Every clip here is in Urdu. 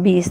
20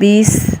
20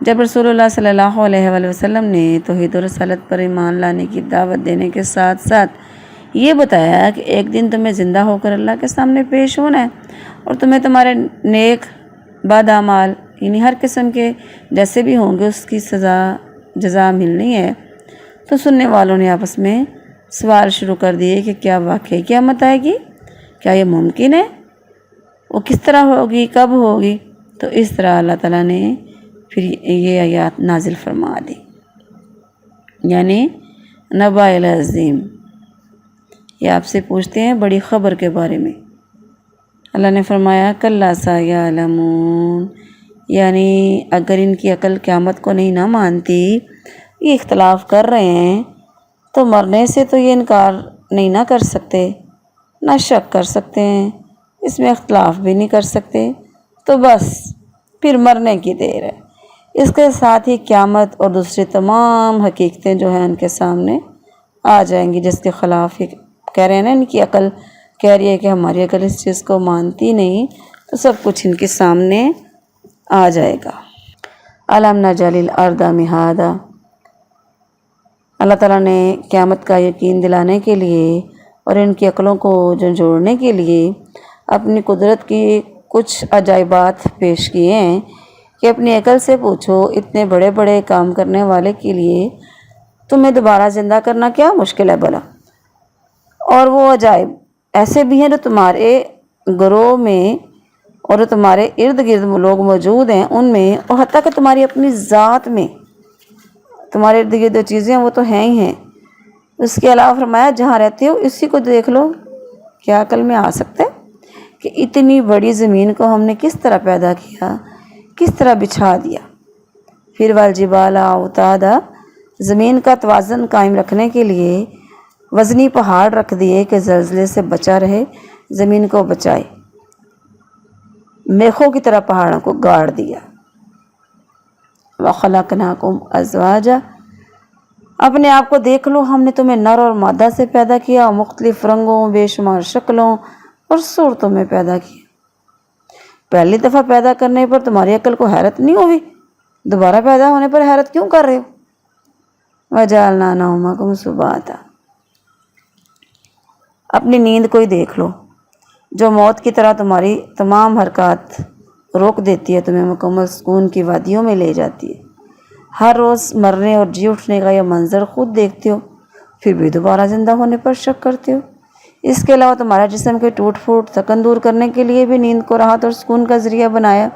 جب رسول اللہ صلی اللہ علیہ وآلہ وسلم نے توحید و رسالت پر ایمان لانے کی دعوت دینے کے ساتھ ساتھ یہ بتایا کہ ایک دن تمہیں زندہ ہو کر اللہ کے سامنے پیش ہونا ہے اور تمہیں تمہارے نیک بد اعمال یعنی ہر قسم کے جیسے بھی ہوں گے اس کی جزا ملنی ہے، تو سننے والوں نے آپس میں سوال شروع کر دیے کہ کیا واقعی قیامت آئے گی؟ کیا یہ ممکن ہے؟ وہ کس طرح ہوگی؟ کب ہوگی؟ تو اس طرح اللہ تعالیٰ نے پھر یہ آیات نازل فرما دی، یعنی نبأ العظیم، یہ آپ سے پوچھتے ہیں بڑی خبر کے بارے میں۔ اللہ نے فرمایا کلا سیعلمون، یعنی اگر ان کی عقل قیامت کو نہیں نہ مانتی، یہ اختلاف کر رہے ہیں تو مرنے سے تو یہ انکار نہیں نہ کر سکتے، نہ شک کر سکتے ہیں، اس میں اختلاف بھی نہیں کر سکتے، تو بس پھر مرنے کی دیر ہے۔ اس کے ساتھ ہی قیامت اور دوسری تمام حقیقتیں جو ہیں ان کے سامنے آ جائیں گی، جس کے خلاف یہ کہہ رہے ہیں نا، ان کی عقل کہہ رہی ہے کہ ہماری عقل اس چیز کو مانتی نہیں، تو سب کچھ ان کے سامنے آ جائے گا۔ الم نجعل الارض مہادا، اللہ تعالیٰ نے قیامت کا یقین دلانے کے لیے اور ان کی عقلوں کو جھنجھوڑنے کے لیے اپنی قدرت کی کچھ عجائبات پیش کیے ہیں کہ اپنی عقل سے پوچھو، اتنے بڑے بڑے کام کرنے والے کے لیے تمہیں دوبارہ زندہ کرنا کیا مشکل ہے بھلا؟ اور وہ عجائب ایسے بھی ہیں جو تمہارے گروہ میں اور جو تمہارے ارد گرد لوگ موجود ہیں ان میں، اور حتیٰ کہ تمہاری اپنی ذات میں تمہارے ارد گرد جو چیزیں ہیں وہ تو ہیں ہی ہیں۔ اس کے علاوہ فرمایا جہاں رہتے ہو اسی کو دیکھ لو، کیا عقل میں آ سکتا ہے کہ اتنی بڑی زمین کو ہم نے کس طرح پیدا کیا، کس طرح بچھا دیا؟ پھر والجبال اوتادا، زمین کا توازن قائم رکھنے کے لیے وزنی پہاڑ رکھ دیے کہ زلزلے سے بچا رہے، زمین کو بچائے، میخوں کی طرح پہاڑوں کو گاڑ دیا۔ وَخَلَقْنَاكُمْ أَزْوَاجًا، اپنے آپ کو دیکھ لو، ہم نے تمہیں نر اور مادہ سے پیدا کیا، مختلف رنگوں، بے شمار شکلوں اور صورتوں میں پیدا کیا۔ پہلی دفعہ پیدا کرنے پر تمہاری عقل کو حیرت نہیں ہوئی؟ دوبارہ پیدا ہونے پر حیرت کیوں کر رہے ہو؟ وَجَعَلْنَا نَوْمَكُمْ سُبَاتًا، اپنی نیند کو ہی دیکھ لو جو موت کی طرح تمہاری تمام حرکات روک دیتی ہے، تمہیں مکمل سکون کی وادیوں میں لے جاتی ہے۔ ہر روز مرنے اور جی اٹھنے کا یہ منظر خود دیکھتے ہو، پھر بھی دوبارہ زندہ ہونے پر شک کرتے ہو۔ اس کے علاوہ تمہارا جسم کے ٹوٹ پھوٹ تھکن دور کرنے کے لیے بھی نیند کو راحت اور سکون کا ذریعہ بنایا،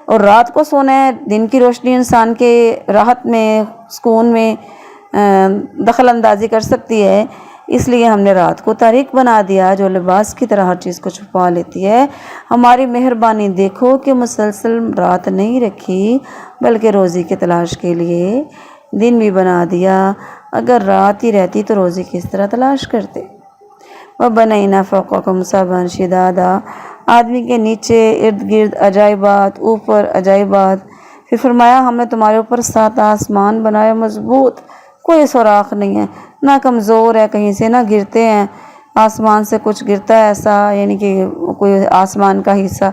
اور رات کو سونا ہے، دن کی روشنی انسان کے راحت میں، سکون میں دخل اندازی کر سکتی ہے، اس لیے ہم نے رات کو تاریک بنا دیا جو لباس کی طرح ہر چیز کو چھپا لیتی ہے۔ ہماری مہربانی دیکھو کہ مسلسل رات نہیں رکھی بلکہ روزی کی تلاش کے لیے دن بھی بنا دیا، اگر رات ہی رہتی تو روزی کس طرح تلاش کرتے؟ وَبَنَيْنَا فَوْقَكُمْ سَبْعًا شِدَادًا، آدمی کے نیچے ارد گرد عجائبات، اوپر عجائبات۔ پھر فرمایا ہم نے تمہارے اوپر 7 آسمان بنائے مضبوط، کوئی سوراخ نہیں ہے، نہ کمزور ہے کہیں سے، نہ گرتے ہیں آسمان سے کچھ گرتا ہے ایسا، یعنی کہ کوئی آسمان کا حصہ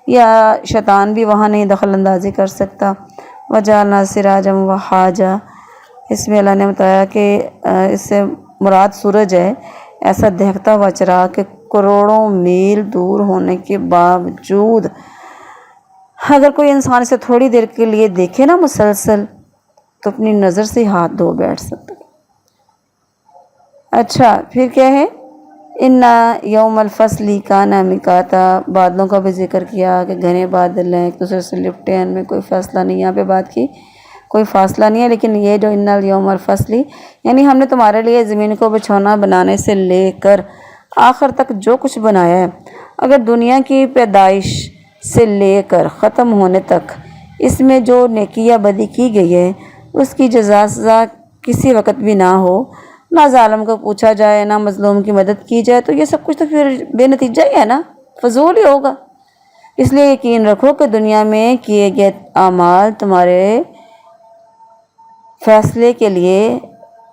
یا شیطان بھی وہاں نہیں دخل اندازی کر سکتا۔ وَجَعَلْنَا سِرَاجًا وَحَاجًا، اس میں اللہ نے بتایا کہ اس سے مراد سورج ہے، ایسا دہکتا ہوا چراغ کہ کروڑوں میل دور ہونے کے باوجود اگر کوئی انسان اسے تھوڑی دیر کے لیے دیکھے نا مسلسل، تو اپنی نظر سے ہاتھ دھو بیٹھ سکتا۔ اچھا پھر کیا ہے؟ اِنَّ یوم الفصل کان میقاتا، بادلوں کا بھی ذکر کیا کہ گھنے بادل ہیں ایک دوسرے سے لپٹے ہیں، ان میں کوئی فاصلہ نہیں، یہاں پہ بات کی کوئی فاصلہ نہیں ہے، لیکن یہ جو ان الیوم الفصل، یعنی ہم نے تمہارے لیے زمین کو بچھونا بنانے سے لے کر آخر تک جو کچھ بنایا ہے، اگر دنیا کی پیدائش سے لے کر ختم ہونے تک اس میں جو نیکی یا بدی کی گئی ہے اس کی جزا سزا کسی وقت بھی نہ ہو، نہ ظالم کو پوچھا جائے، نہ مظلوم کی مدد کی جائے، تو یہ سب کچھ تو پھر بے نتیجہ ہی ہے نا، فضول ہی ہوگا۔ اس لیے یقین رکھو کہ دنیا میں کیے گئے اعمال تمہارے فیصلے کے لیے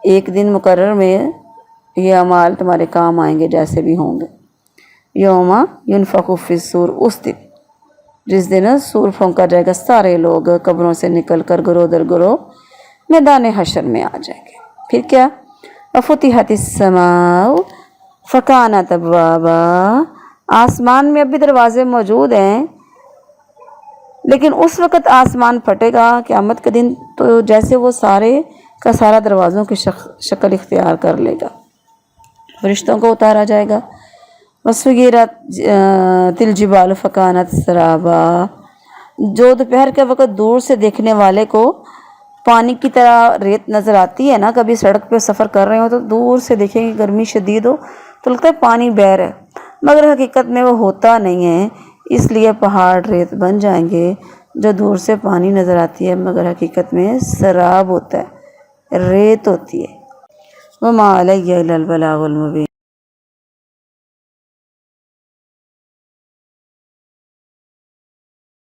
ایک دن مقرر میں یہ اعمال تمہارے کام آئیں گے، جیسے بھی ہوں گے۔ یوم ینفخ فی الصور، اس دن جس دن سور پھونکا جائے گا، سارے لوگ قبروں سے نکل کر گروہ در گروہ میدان حشر میں آ جائیں گے۔ پھر کیا؟ وَفُتِحَتِ السَّمَاءُ فَكَانَتْ أَبْوَابًا، آسمان میں اب بھی دروازے موجود ہیں، لیکن اس وقت آسمان پھٹے گا قیامت کے دن تو جیسے وہ سارے کا سارا دروازوں کی شکل اختیار کر لے گا، فرشتوں کو اتارا جائے گا۔ وَسُيِّرَتِ الْجِبَالُ فَكَانَتْ سَرَابًا، جو دوپہر کے وقت دور سے دیکھنے والے کو پانی کی طرح ریت نظر آتی ہے نا، کبھی سڑک پہ سفر کر رہے ہو تو دور سے دیکھیں گے، گرمی شدید ہو تو لگتا ہے پانی بہہ رہا ہے، مگر حقیقت میں وہ ہوتا نہیں ہے، اس لیے پہاڑ ریت بن جائیں گے جو دور سے پانی نظر آتی ہے مگر حقیقت میں سراب ہوتا ہے، ریت ہوتی ہے۔ وَمَا عَلَيَّ إِلَّا الْبَلَاغُ الْمُبِينُ۔